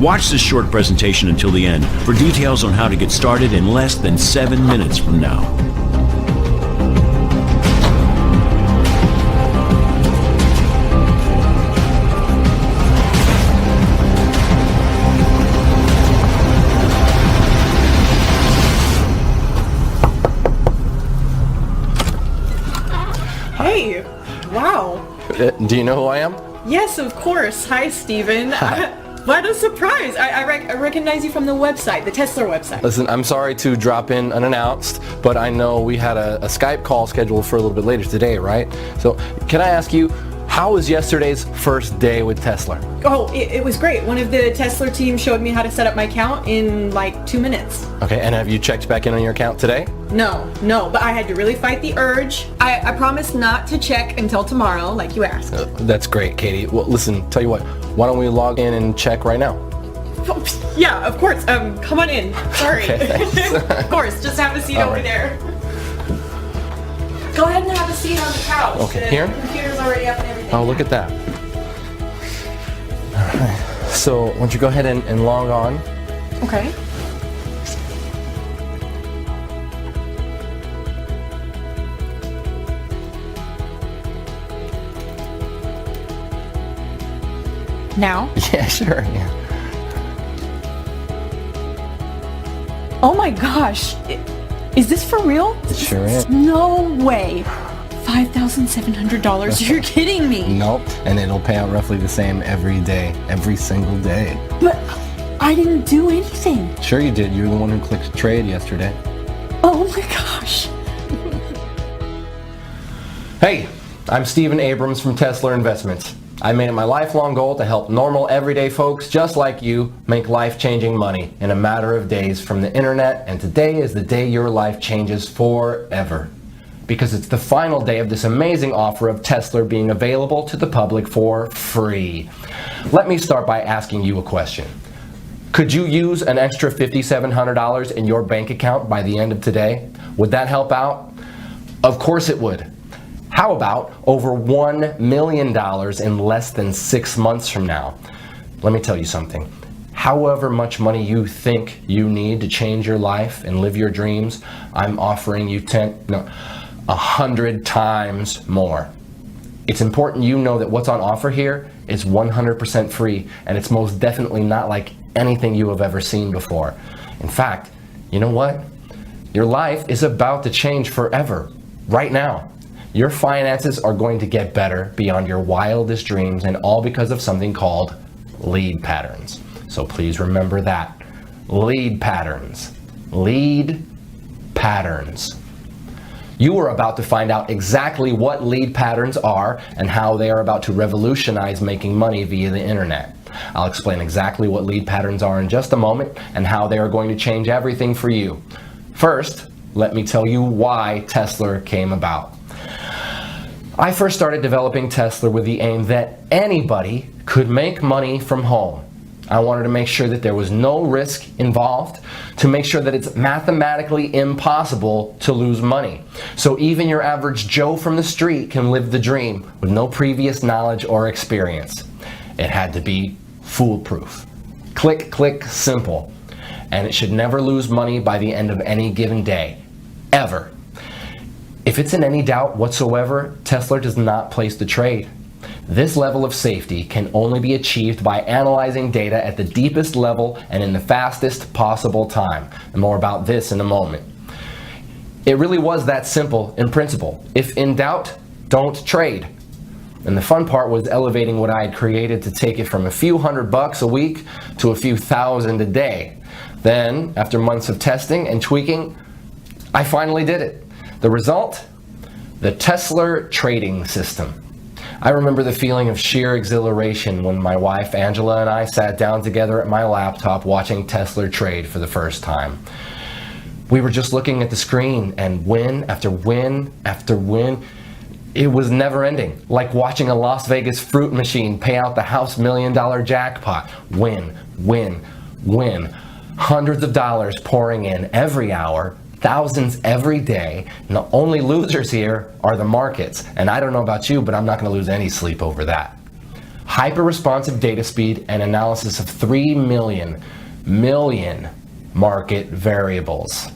Watch this short presentation until the end for details on how to get started in less than 7 minutes from now. Hey, wow. Do you know who I am? Yes, of course. Hi, Steven. Hi. What a surprise. I recognize you from the website, the Tesla website. Listen, I'm sorry to drop in unannounced, but I know we had a Skype call scheduled for a little bit later today, right? So can I ask you, how was yesterday's first day with Tesla? Oh, it was great. One of the Tesla team showed me how to set up my account in like 2 minutes. Okay, and have you checked back in on your account today? No, but I had to really fight the urge. I promised not to check until tomorrow, like you asked. That's great, Katie. Well, listen, tell you what, why don't we log in and check right now? Yeah, of course. Come on in. Sorry. Okay, thanks. Of course, just have a seat All over right. there. Go ahead and have a seat on the couch. Okay, the here? computer's already up and everything. Oh, look at that. All right. So, why don't you go ahead and log on? Okay. Now? Yeah, sure, yeah. Oh my gosh. Is this for real? It sure is. No way. $5,700. You're kidding me. Nope, and it'll pay out roughly the same every day, every single day. But I didn't do anything. Sure you did. You're the one who clicked trade yesterday. Oh my gosh. Hey, I'm Steven Abrams from Tesla Investments. I made it my lifelong goal to help normal, everyday folks just like you make life-changing money in a matter of days from the internet, and today is the day your life changes forever. Because it's the final day of this amazing offer of Tesla being available to the public for free. Let me start by asking you a question. Could you use an extra $5,700 in your bank account by the end of today? Would that help out? Of course it would. How about over $1 million in less than 6 months from now? Let me tell you something. However much money you think you need to change your life and live your dreams, I'm offering you 100 times more. It's important you know that what's on offer here is 100% free, and it's most definitely not like anything you have ever seen before. In fact, you know what? Your life is about to change forever, right now. Your finances are going to get better beyond your wildest dreams, and all because of something called lead patterns. So please remember that. Lead patterns. Lead patterns. You are about to find out exactly what lead patterns are and how they are about to revolutionize making money via the internet. I'll explain exactly what lead patterns are in just a moment and how they are going to change everything for you. First, let me tell you why Tesla came about. I first started developing Tesla with the aim that anybody could make money from home. I wanted to make sure that there was no risk involved, to make sure that it's mathematically impossible to lose money. So even your average Joe from the street can live the dream with no previous knowledge or experience. It had to be foolproof. Click, click, simple. And it should never lose money by the end of any given day. Ever. If it's in any doubt whatsoever, Tesla does not place the trade. This level of safety can only be achieved by analyzing data at the deepest level and in the fastest possible time. And more about this in a moment. It really was that simple in principle. If in doubt, don't trade. And the fun part was elevating what I had created to take it from a few $100 a week to a few thousand a day. Then, after months of testing and tweaking, I finally did it. The result? The Tesla trading system. I remember the feeling of sheer exhilaration when my wife Angela and I sat down together at my laptop watching Tesla trade for the first time. We were just looking at the screen, and win after win after win. It was never ending, like watching a Las Vegas fruit machine pay out the house $1 million jackpot. Win, win, win. Hundreds of dollars pouring in every hour, thousands every day, and the only losers here are the markets. And I don't know about you, but I'm not going to lose any sleep over that. hyper-responsive data speed, and analysis of 3 million market variables.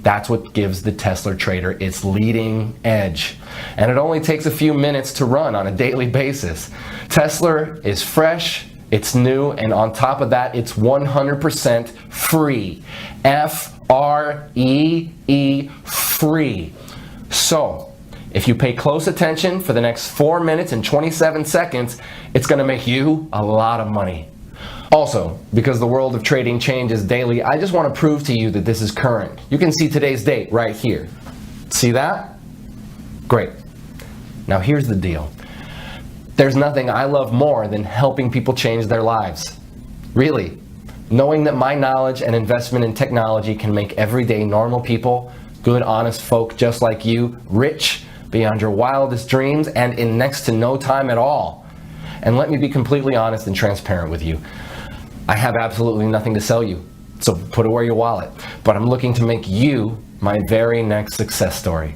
That's what gives the Tesla Trader its leading edge. And it only takes a few minutes to run on a daily basis. Tesla is fresh, it's new, and on top of that, it's 100% free. F-R-E-E, free. So, if you pay close attention for the next 4 minutes and 27 seconds, it's going to make you a lot of money. Also, because the world of trading changes daily, I just want to prove to you that this is current. You can see today's date right here. See that? Great. Now here's the deal. There's nothing I love more than helping people change their lives. Really. Knowing that my knowledge and investment in technology can make everyday normal people, good, honest folk just like you, rich beyond your wildest dreams and in next to no time at all. And let me be completely honest and transparent with you. I have absolutely nothing to sell you, so put away your wallet. But I'm looking to make you my very next success story.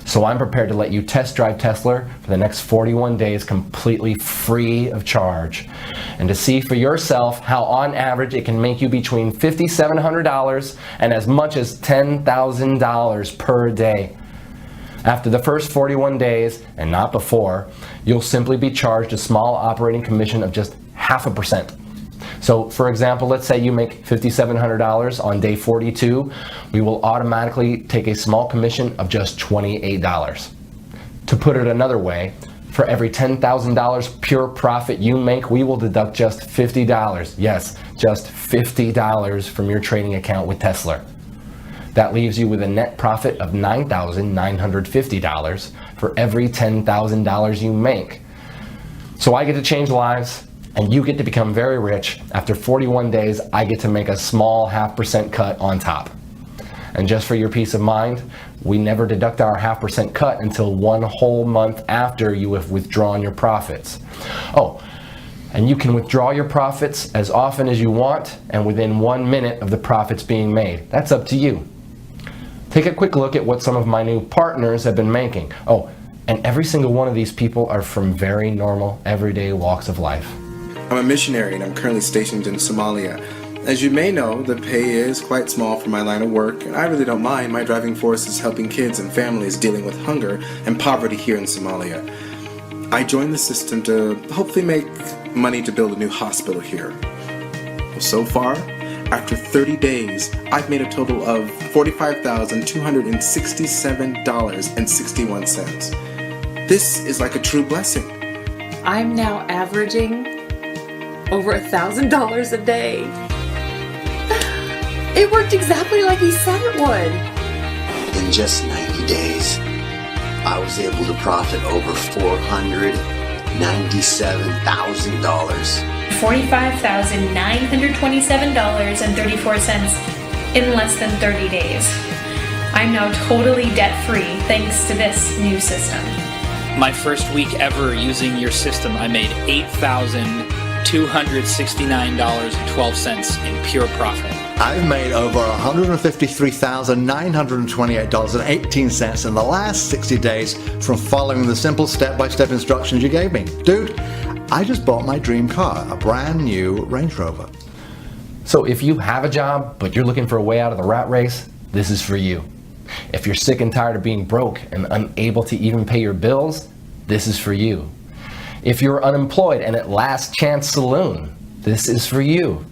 So I'm prepared to let you test drive Tesla for the next 41 days completely free of charge. And to see for yourself how on average it can make you between $5,700 and as much as $10,000 per day. After the first 41 days, and not before, you'll simply be charged a small operating commission of just 0.5%. So for example, let's say you make $5,700 on day 42, we will automatically take a small commission of just $28. To put it another way, for every $10,000 pure profit you make, we will deduct just $50. Yes, just $50 from your trading account with Tesla. That leaves you with a net profit of $9,950 for every $10,000 you make. So I get to change lives, and you get to become very rich. After 41 days, I get to make a small 0.5% cut on top. And just for your peace of mind, we never deduct our 0.5% cut until 1 whole month after you have withdrawn your profits. Oh, and you can withdraw your profits as often as you want and within 1 minute of the profits being made. That's up to you. Take a quick look at what some of my new partners have been making. Oh, and every single one of these people are from very normal, everyday walks of life. I'm a missionary and I'm currently stationed in Somalia. As you may know, the pay is quite small for my line of work, and I really don't mind. My driving force is helping kids and families dealing with hunger and poverty here in Somalia. I joined the system to hopefully make money to build a new hospital here. Well, so far, after 30 days, I've made a total of $45,267.61. This is like a true blessing. I'm now averaging over $1,000 a day. It worked exactly like he said it would. In just 90 days, I was able to profit over $497,000. $45,927.34 in less than 30 days. I'm now totally debt-free thanks to this new system. My first week ever using your system, I made $8,269.12 in pure profit. I've made over $153,928.18 in the last 60 days from following the simple step-by-step instructions you gave me. Dude, I just bought my dream car, a brand new Range Rover. So if you have a job, but you're looking for a way out of the rat race, this is for you. If you're sick and tired of being broke and unable to even pay your bills, this is for you. If you're unemployed and at Last Chance Saloon, this is for you.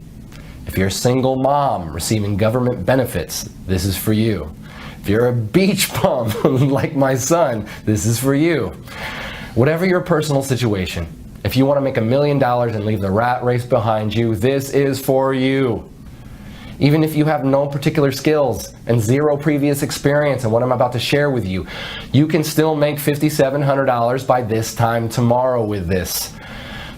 If you're a single mom receiving government benefits, this is for you. If you're a beach bum like my son, this is for you. Whatever your personal situation, if you want to make $1 million and leave the rat race behind you, this is for you. Even if you have no particular skills and zero previous experience in what I'm about to share with you, you can still make $5,700 by this time tomorrow with this.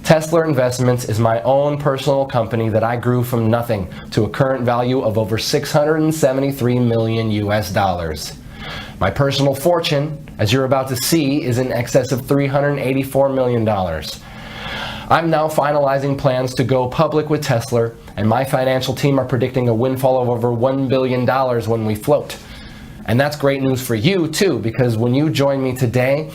Tesla Investments is my own personal company that I grew from nothing to a current value of over $673 million US. My personal fortune, as you're about to see, is in excess of $384 million. I'm now finalizing plans to go public with Tesla, and my financial team are predicting a windfall of over $1 billion when we float. And that's great news for you too, because when you join me today,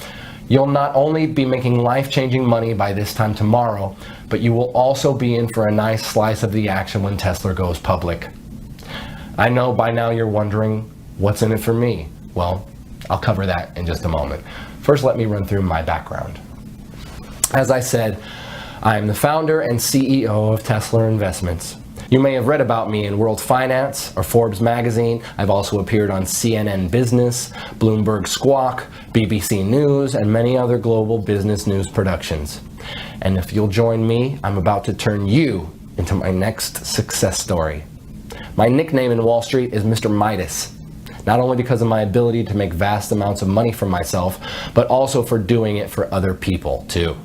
You'll not only be making life-changing money by this time tomorrow, but you will also be in for a nice slice of the action when Tesla goes public. I know by now you're wondering, what's in it for me? Well, I'll cover that in just a moment. First, let me run through my background. As I said, I am the founder and CEO of Tesla Investments. You may have read about me in World Finance or Forbes magazine. I've also appeared on CNN Business, Bloomberg Squawk, BBC News, and many other global business news productions. And if you'll join me, I'm about to turn you into my next success story. My nickname in Wall Street is Mr. Midas, not only because of my ability to make vast amounts of money for myself, but also for doing it for other people too.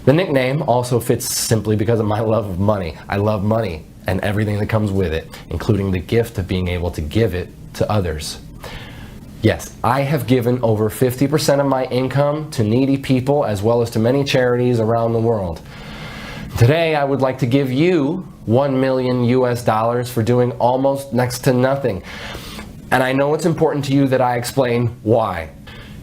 The nickname also fits simply because of my love of money. I love money and everything that comes with it, including the gift of being able to give it to others. Yes, I have given over 50% of my income to needy people as well as to many charities around the world. Today, I would like to give you $1 million US for doing almost next to nothing. And I know it's important to you that I explain why.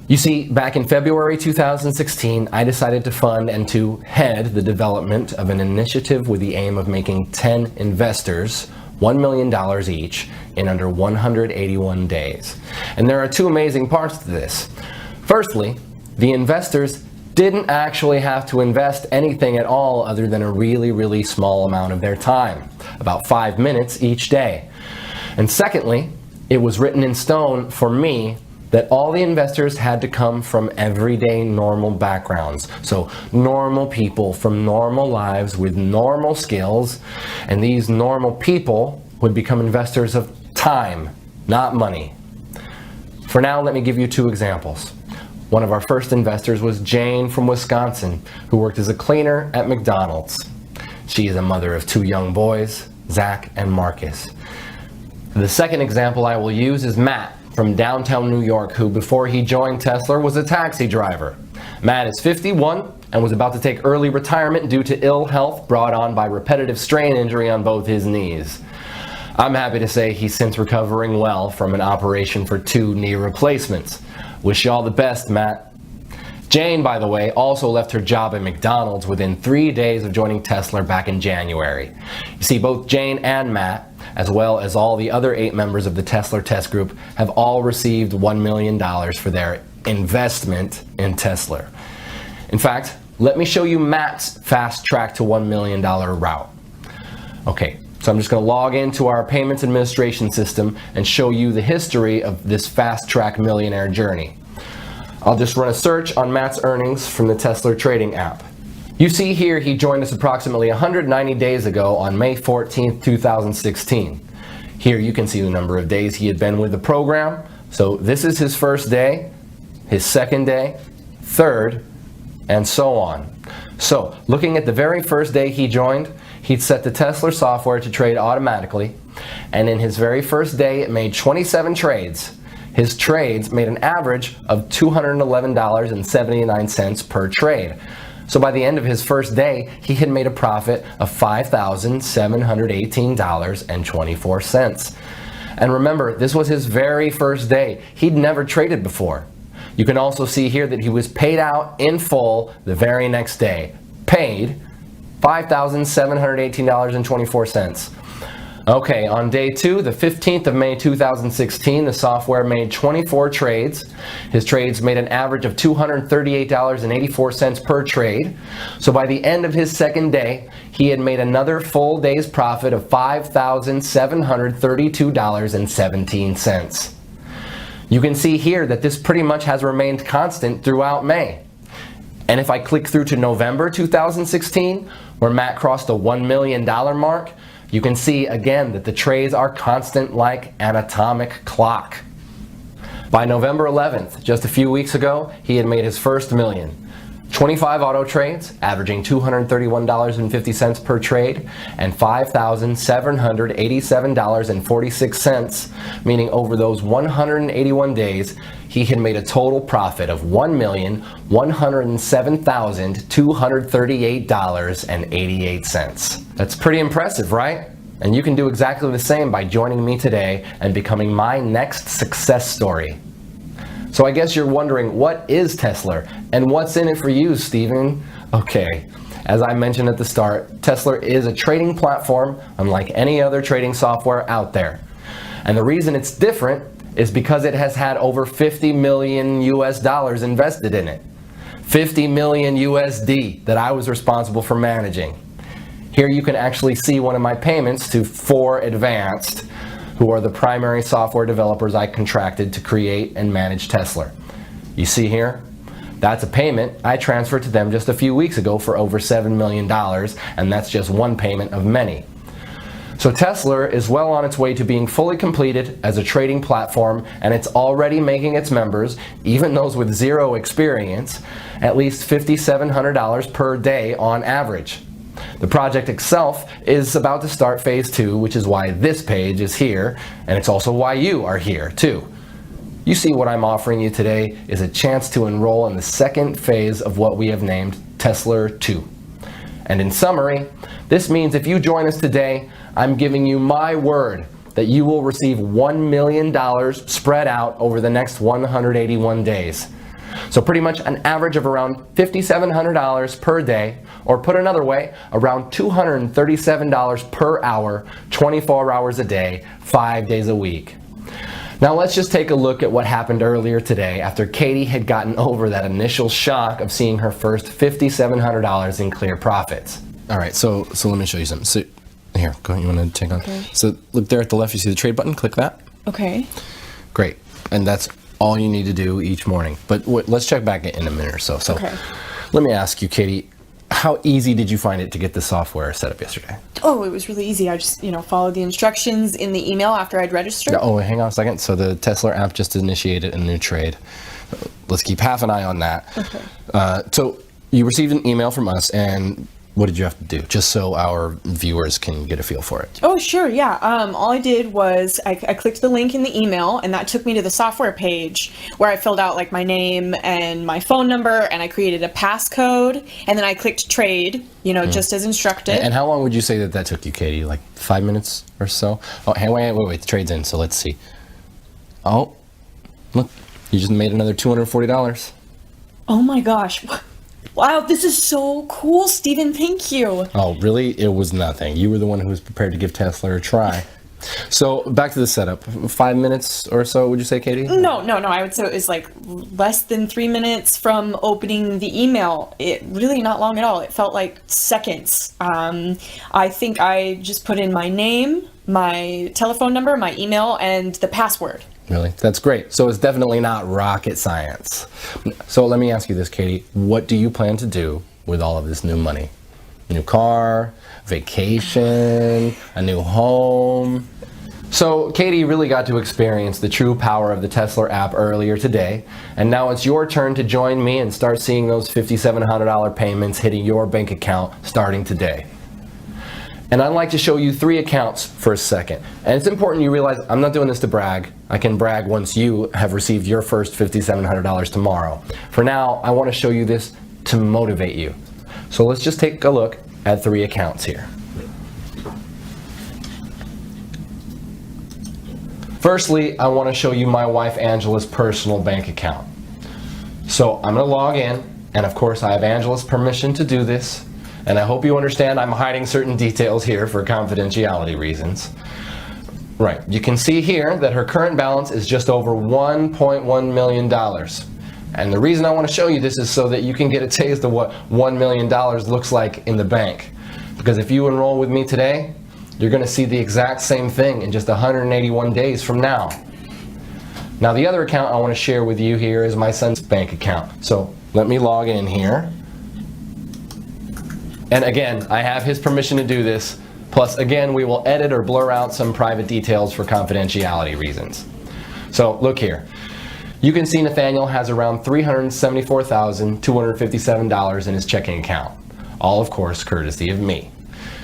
You see, back in February 2016, I decided to fund and to head the development of an initiative with the aim of making 10 investors $1 million each in under 181 days. And there are two amazing parts to this. Firstly, the investors didn't actually have to invest anything at all other than a really small amount of their time, about 5 minutes each day. And secondly, it was written in stone for me that all the investors had to come from everyday normal backgrounds. So normal people from normal lives with normal skills, and these normal people would become investors of time, not money. For now, let me give you two examples. One of our first investors was Jane from Wisconsin, who worked as a cleaner at McDonald's. She is a mother of two young boys, Zach and Marcus. The second example I will use is Matt from downtown New York, who before he joined Tesla was a taxi driver. Matt is 51 and was about to take early retirement due to ill health brought on by repetitive strain injury on both his knees. I'm happy to say he's since recovering well from an operation for 2 knee replacements. Wish you all the best, Matt. Jane, by the way, also left her job at McDonald's within 3 days of joining Tesla back in January. You see, both Jane and Matt, as well as all the other 8 members of the Tesla Test Group, have all received $1 million for their investment in Tesla. In fact, let me show you Matt's fast track to $1 million route. Okay, so I'm just going to log into our payments administration system and show you the history of this fast track millionaire journey. I'll just run a search on Matt's earnings from the Tesla trading app. You see here he joined us approximately 190 days ago on May 14th, 2016. Here you can see the number of days he had been with the program. So this is his first day, his second day, third, and so on. So looking at the very first day he joined, he'd set the Tesla software to trade automatically, and in his very first day it made 27 trades. His trades made an average of $211.79 per trade. So by the end of his first day, he had made a profit of $5,718.24. And remember, this was his very first day. He'd never traded before. You can also see here that he was paid out in full the very next day. Paid $5,718.24. Okay, on day 2, the 15th of May 2016, the software made 24 trades. His trades made an average of $238.84 per trade. So by the end of his second day, he had made another full day's profit of $5,732.17. You can see here that this pretty much has remained constant throughout May. And if I click through to November 2016, where Matt crossed the $1 million mark, you can see again that the trades are constant like an atomic clock. By November 11th, just a few weeks ago, he had made his first million. 25 auto trades, averaging $231.50 per trade, and $5,787.46, meaning over those 181 days, he had made a total profit of $1,107,238.88. That's pretty impressive, right? And you can do exactly the same by joining me today and becoming my next success story. So I guess you're wondering, what is Tesla and what's in it for you, Stephen? Okay, as I mentioned at the start, Tesla is a trading platform unlike any other trading software out there. And the reason it's different is because it has had over 50 million US dollars invested in it. 50 million USD that I was responsible for managing. Here you can actually see one of my payments to 4Advanced, who are the primary software developers I contracted to create and manage Tesla. You see here? That's a payment I transferred to them just a few weeks ago for over $7 million, and that's just one payment of many. So Tesla is well on its way to being fully completed as a trading platform, and it's already making its members, even those with zero experience, at least $5,700 per day on average. The project itself is about to start phase 2, which is why this page is here, and it's also why you are here too. You see, what I'm offering you today is a chance to enroll in the second phase of what we have named Tesla 2. And in summary, this means if you join us today, I'm giving you my word that you will receive $1 million spread out over the next 181 days. So pretty much an average of around $5,700 per day, or put another way, around $237 per hour, 24 hours a day, 5 days a week. Now let's just take a look at what happened earlier today after Katie had gotten over that initial shock of seeing her first $5,700 in clear profits. All right, so let me show you something. So here, go ahead, you want to take on? Okay. So look there at the left, you see the trade button, click that. Okay. Great, and that's all you need to do each morning. But let's check back in a minute or so. So Okay. Let me ask you, Katie, how easy did you find it to get the software set up yesterday? Oh, it was really easy. I just, followed the instructions in the email after I'd registered. Oh, hang on a second. So the Tesla app just initiated a new trade. Let's keep half an eye on that. Okay. So you received an email from us, and what did you have to do, just so our viewers can get a feel for it? Oh, sure, yeah. All I did was I clicked the link in the email, and that took me to the software page where I filled out like my name and my phone number, and I created a passcode, and then I clicked trade, just as instructed. And how long would you say that took you, Katie? Like 5 minutes or so? Oh, hey, wait, the trade's in, so let's see. Oh, look, you just made another $240. Oh my gosh. Wow, this is so cool, Stephen. Thank you. Oh, really? It was nothing. You were the one who was prepared to give Tesla a try. So back to the setup. 5 minutes or so, would you say, Katie? No. I would say it was like less than 3 minutes from opening the email. It really not long at all. It felt like seconds. I think I just put in my name, my telephone number, my email, and the password. Really? That's great. So it's definitely not rocket science. So let me ask you this, Katie. What do you plan to do with all of this new money? New car, vacation, a new home? So Katie really got to experience the true power of the Tesla app earlier today, and now it's your turn to join me and start seeing those $5,700 payments hitting your bank account starting today. And I'd like to show you 3 accounts for a second. And it's important you realize I'm not doing this to brag. I can brag once you have received your first $5,700 tomorrow. For now, I want to show you this to motivate you. So let's just take a look at 3 accounts here. Firstly, I want to show you my wife Angela's personal bank account. So I'm going to log in, and of course I have Angela's permission to do this. And I hope you understand I'm hiding certain details here for confidentiality reasons. Right, you can see here that her current balance is just over $1.1 million. And the reason I want to show you this is so that you can get a taste of what $1 million looks like in the bank. Because if you enroll with me today, you're going to see the exact same thing in just 181 days from now. Now the other account I want to share with you here is my son's bank account. So let me log in here. And again, I have his permission to do this. Plus, again, we will edit or blur out some private details for confidentiality reasons. So look here. You can see Nathaniel has around $374,257 in his checking account. All, of course, courtesy of me.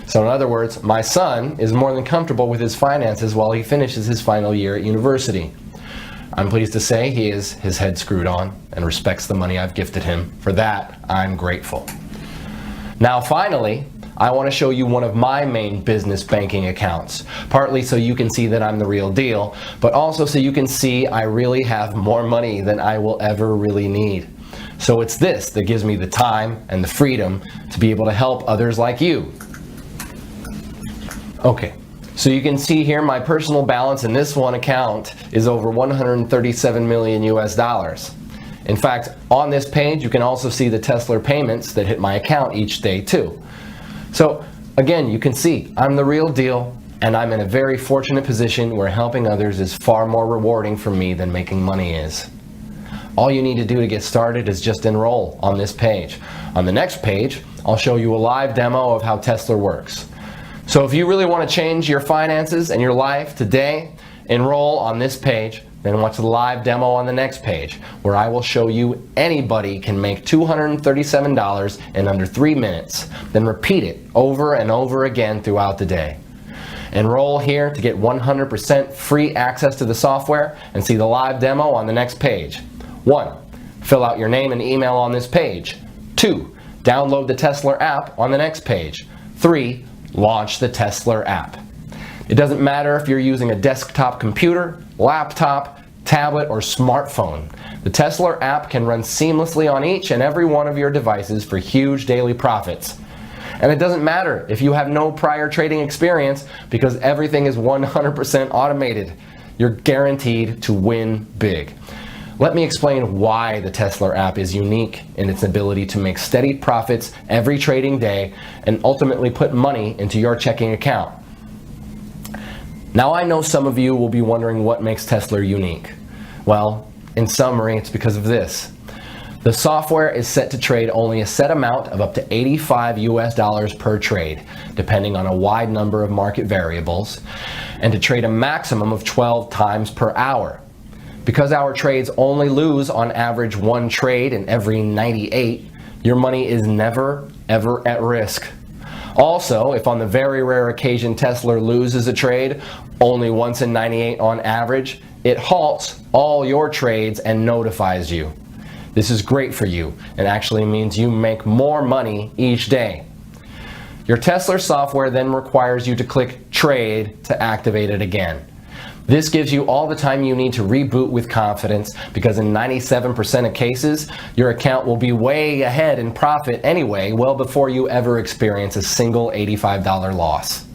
So in other words, my son is more than comfortable with his finances while he finishes his final year at university. I'm pleased to say he has his head screwed on and respects the money I've gifted him. For that, I'm grateful. Now finally, I want to show you one of my main business banking accounts, partly so you can see that I'm the real deal, but also so you can see I really have more money than I will ever really need. So it's this that gives me the time and the freedom to be able to help others like you. Okay, so you can see here my personal balance in this one account is over 137 million US dollars. In fact, on this page you can also see the Tesla payments that hit my account each day too. So again, you can see I'm the real deal, and I'm in a very fortunate position where helping others is far more rewarding for me than making money is. All you need to do to get started is just enroll on this page. On the next page, I'll show you a live demo of how Tesla works. So if you really want to change your finances and your life today, enroll on this page, then watch the live demo on the next page, where I will show you anybody can make $237 in under 3 minutes, then repeat it over and over again throughout the day. Enroll here to get 100% free access to the software and see the live demo on the next page. 1. Fill out your name and email on this page. 2. Download the Tesla app on the next page. 3. Launch the Tesla app. It doesn't matter if you're using a desktop computer, laptop, tablet, or smartphone. The Tesla app can run seamlessly on each and every one of your devices for huge daily profits. And it doesn't matter if you have no prior trading experience, because everything is 100% automated. You're guaranteed to win big. Let me explain why the Tesla app is unique in its ability to make steady profits every trading day and ultimately put money into your checking account. Now I know some of you will be wondering what makes Tesla unique. Well, in summary, it's because of this. The software is set to trade only a set amount of up to 85 US dollars per trade, depending on a wide number of market variables, and to trade a maximum of 12 times per hour. Because our trades only lose on average 1 trade in every 98, your money is never, ever at risk. Also, if on the very rare occasion Tesla loses a trade, only once in 98 on average, it halts all your trades and notifies you. This is great for you and actually means you make more money each day. Your Tesla software then requires you to click Trade to activate it again. This gives you all the time you need to reboot with confidence, because in 97% of cases, your account will be way ahead in profit anyway, well before you ever experience a single $85 loss.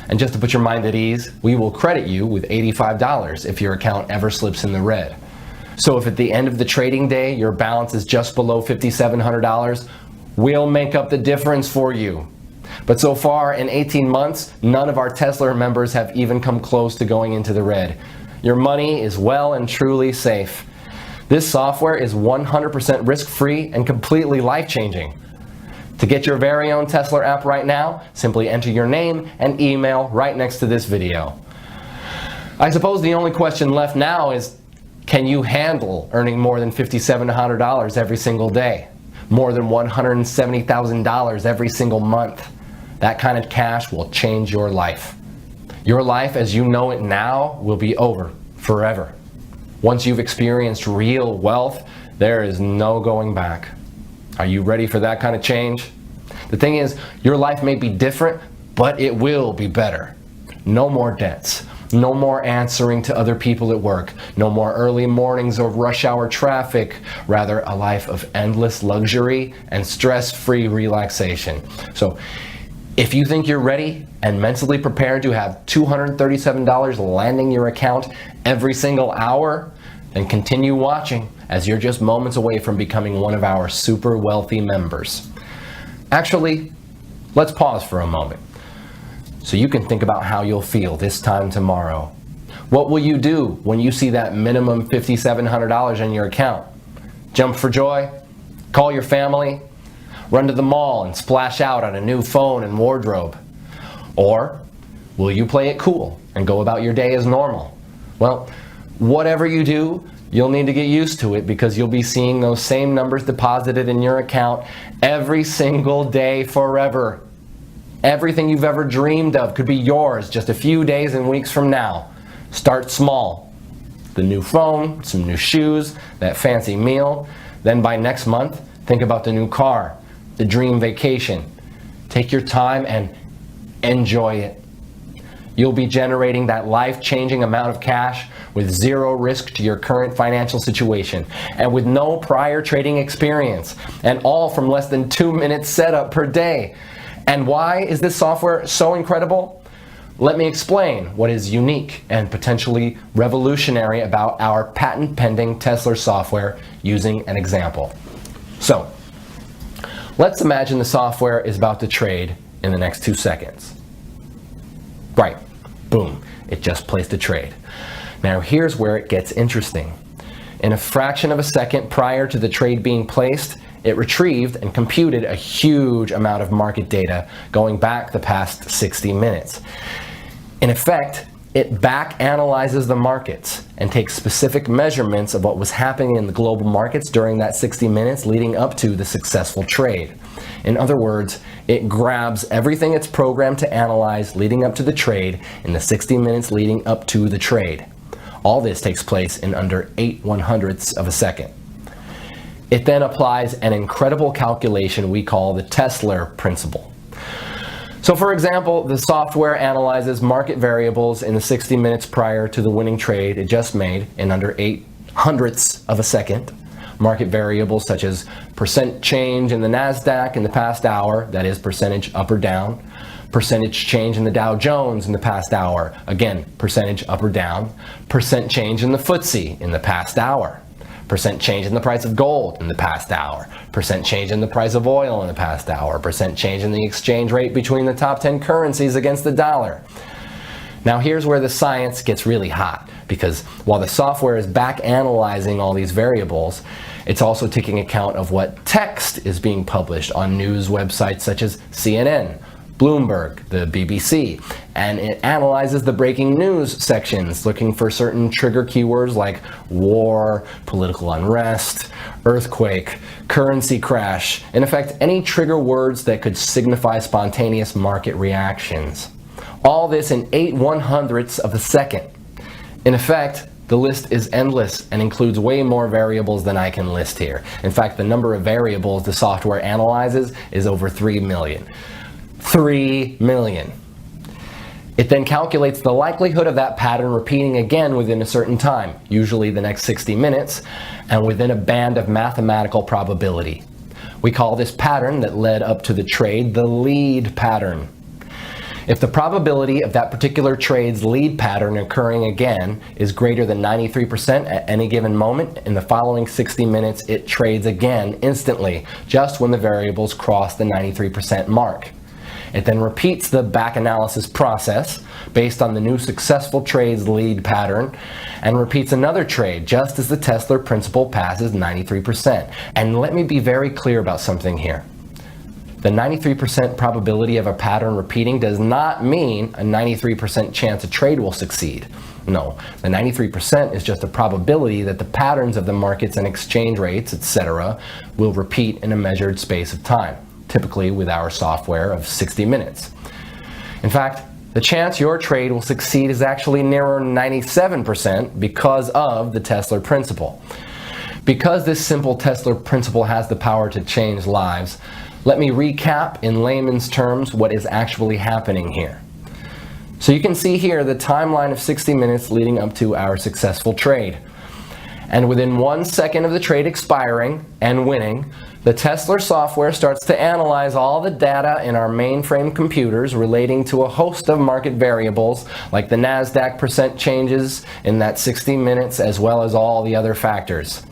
And just to put your mind at ease, we will credit you with $85 if your account ever slips in the red. So if at the end of the trading day your balance is just below $5,700, we'll make up the difference for you. But so far in 18 months, none of our Tesla members have even come close to going into the red. Your money is well and truly safe. This software is 100% risk-free and completely life-changing. To get your very own Tesla app right now, simply enter your name and email right next to this video. I suppose the only question left now is, can you handle earning more than $5,700 every single day? More than $170,000 every single month? That kind of cash will change your life. Your life as you know it now will be over forever. Once you've experienced real wealth, there is no going back. Are you ready for that kind of change? The thing is, your life may be different, but it will be better. No more debts. No more answering to other people at work. No more early mornings or rush hour traffic. Rather, a life of endless luxury and stress-free relaxation. So, if you think you're ready and mentally prepared to have $237 landing your account every single hour, then continue watching, as you're just moments away from becoming one of our super wealthy members. Actually, let's pause for a moment so you can think about how you'll feel this time tomorrow. What will you do when you see that minimum $5,700 in your account? Jump for joy? Call your family? Run to the mall and splash out on a new phone and wardrobe? Or will you play it cool and go about your day as normal? Well, whatever you do, you'll need to get used to it, because you'll be seeing those same numbers deposited in your account every single day forever. Everything you've ever dreamed of could be yours just a few days and weeks from now. Start small. The new phone, some new shoes, that fancy meal. Then by next month, think about the new car, the dream vacation. Take your time and enjoy it. You'll be generating that life-changing amount of cash with zero risk to your current financial situation and with no prior trading experience, and all from less than 2 minutes setup per day. And why is this software so incredible? Let me explain what is unique and potentially revolutionary about our patent-pending Tesla software using an example. So, let's imagine the software is about to trade in the next 2 seconds. Right, boom, it just placed a trade. Now here's where it gets interesting. In a fraction of a second prior to the trade being placed, it retrieved and computed a huge amount of market data going back the past 60 minutes. In effect, it back analyzes the markets and takes specific measurements of what was happening in the global markets during that 60 minutes leading up to the successful trade. In other words, it grabs everything it's programmed to analyze leading up to the trade in the 60 minutes leading up to the trade. All this takes place in under 8/100ths of a second. It then applies an incredible calculation we call the Tesla principle. So for example, the software analyzes market variables in the 60 minutes prior to the winning trade it just made in under 8/100ths of a second. Market variables such as percent change in the NASDAQ in the past hour, that is percentage up or down, percentage change in the Dow Jones in the past hour, again, percentage up or down, percent change in the FTSE in the past hour, percent change in the price of gold in the past hour, percent change in the price of oil in the past hour, percent change in the exchange rate between the top 10 currencies against the dollar. Now here's where the science gets really hot, because while the software is back analyzing all these variables, it's also taking account of what text is being published on news websites such as CNN, Bloomberg, the BBC, and it analyzes the breaking news sections looking for certain trigger keywords like war, political unrest, earthquake, currency crash, in effect any trigger words that could signify spontaneous market reactions. All this in 8/100ths of a second. In effect, the list is endless and includes way more variables than I can list here. In fact, the number of variables the software analyzes is over 3 million. 3 million. It then calculates the likelihood of that pattern repeating again within a certain time, usually the next 60 minutes, and within a band of mathematical probability. We call this pattern that led up to the trade the lead pattern. If the probability of that particular trade's lead pattern occurring again is greater than 93% at any given moment, in the following 60 minutes it trades again instantly, just when the variables cross the 93% mark. It then repeats the back analysis process based on the new successful trade's lead pattern and repeats another trade just as the Tesla principle passes 93%. And let me be very clear about something here. The 93% probability of a pattern repeating does not mean a 93% chance a trade will succeed. No, the 93% is just a probability that the patterns of the markets and exchange rates, etc., will repeat in a measured space of time, typically with our software of 60 minutes. In fact, the chance your trade will succeed is actually nearer 97% because of the Tesla principle. Because this simple Tesla principle has the power to change lives, let me recap in layman's terms what is actually happening here. So you can see here the timeline of 60 minutes leading up to our successful trade. And within 1 second of the trade expiring and winning, the Tesla software starts to analyze all the data in our mainframe computers relating to a host of market variables like the NASDAQ percent changes in that 60 minutes as well as all the other factors.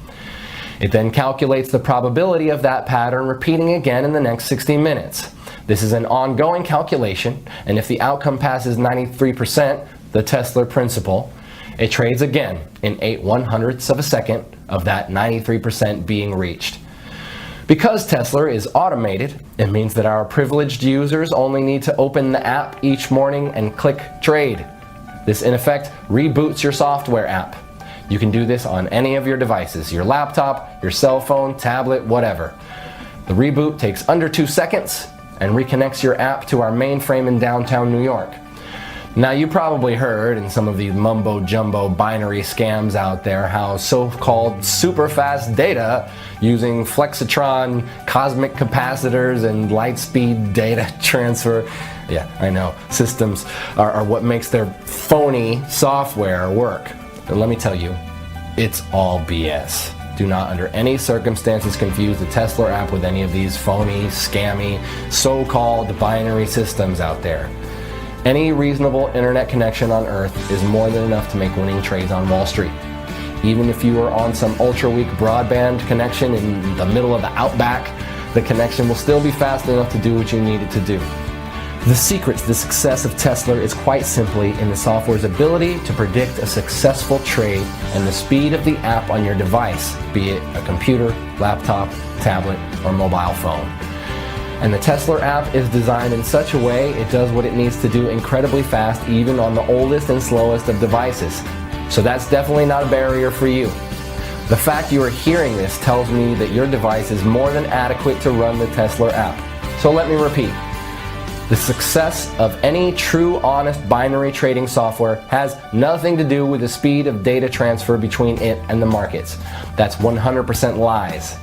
It then calculates the probability of that pattern repeating again in the next 60 minutes. This is an ongoing calculation, and if the outcome passes 93%, the Tesla principle, it trades again in 8/100ths of a second of that 93% being reached. Because Tesla is automated, it means that our privileged users only need to open the app each morning and click trade. This in effect reboots your software app. You can do this on any of your devices, your laptop, your cell phone, tablet, whatever. The reboot takes under 2 seconds and reconnects your app to our mainframe in downtown New York. Now you probably heard in some of these mumbo-jumbo binary scams out there how so-called super-fast data using flexitron, cosmic capacitors, and light-speed data transfer, yeah, I know, systems are what makes their phony software work. And let me tell you, it's all BS. Do not under any circumstances confuse the Tesla app with any of these phony, scammy, so-called binary systems out there. Any reasonable internet connection on Earth is more than enough to make winning trades on Wall Street. Even if you are on some ultra-weak broadband connection in the middle of the outback, the connection will still be fast enough to do what you need it to do. The secret to the success of Tesla is quite simply in the software's ability to predict a successful trade and the speed of the app on your device, be it a computer, laptop, tablet, or mobile phone. And the Tesla app is designed in such a way it does what it needs to do incredibly fast even on the oldest and slowest of devices. So that's definitely not a barrier for you. The fact you are hearing this tells me that your device is more than adequate to run the Tesla app. So let me repeat. The success of any true, honest binary trading software has nothing to do with the speed of data transfer between it and the markets. That's 100% lies.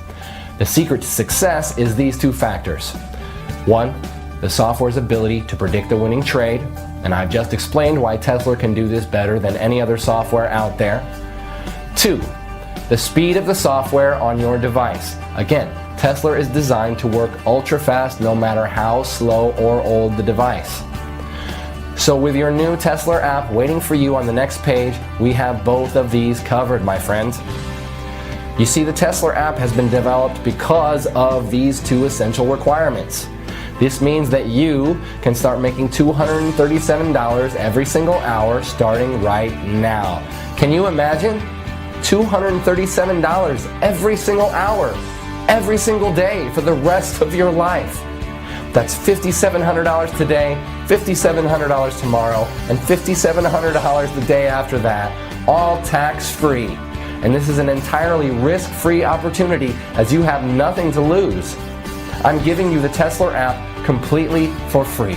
The secret to success is these two factors. One, the software's ability to predict a winning trade, and I've just explained why Tesla can do this better than any other software out there. Two, the speed of the software on your device. Again, Tesla is designed to work ultra fast no matter how slow or old the device. So with your new Tesla app waiting for you on the next page, we have both of these covered, my friends. You see, the Tesla app has been developed because of these two essential requirements. This means that you can start making $237 every single hour starting right now. Can you imagine? $237 every single hour, every single day for the rest of your life. That's $5,700 today, $5,700 tomorrow, and $5,700 the day after that, all tax-free. And this is an entirely risk-free opportunity as you have nothing to lose. I'm giving you the Tesla app completely for free.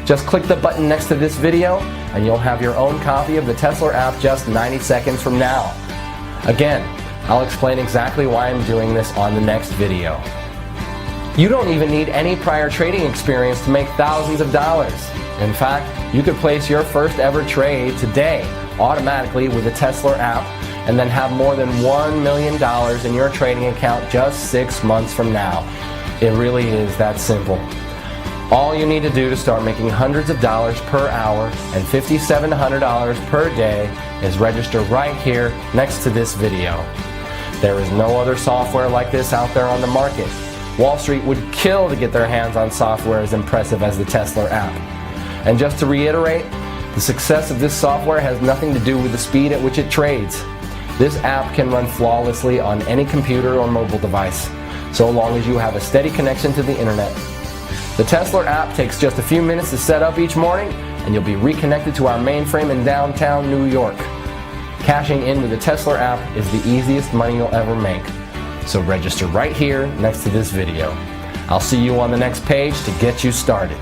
Just click the button next to this video and you'll have your own copy of the Tesla app just 90 seconds from now. Again, I'll explain exactly why I'm doing this on the next video. You don't even need any prior trading experience to make thousands of dollars. In fact, you could place your first ever trade today automatically with the Tesla app and then have more than $1 million in your trading account just 6 months from now. It really is that simple. All you need to do to start making hundreds of dollars per hour and $5,700 per day is register right here next to this video. There is no other software like this out there on the market. Wall Street would kill to get their hands on software as impressive as the Tesla app. And just to reiterate, the success of this software has nothing to do with the speed at which it trades. This app can run flawlessly on any computer or mobile device, so long as you have a steady connection to the internet. The Tesla app takes just a few minutes to set up each morning, and you'll be reconnected to our mainframe in downtown New York. Cashing in with the Tesla app is the easiest money you'll ever make. So register right here next to this video. I'll see you on the next page to get you started.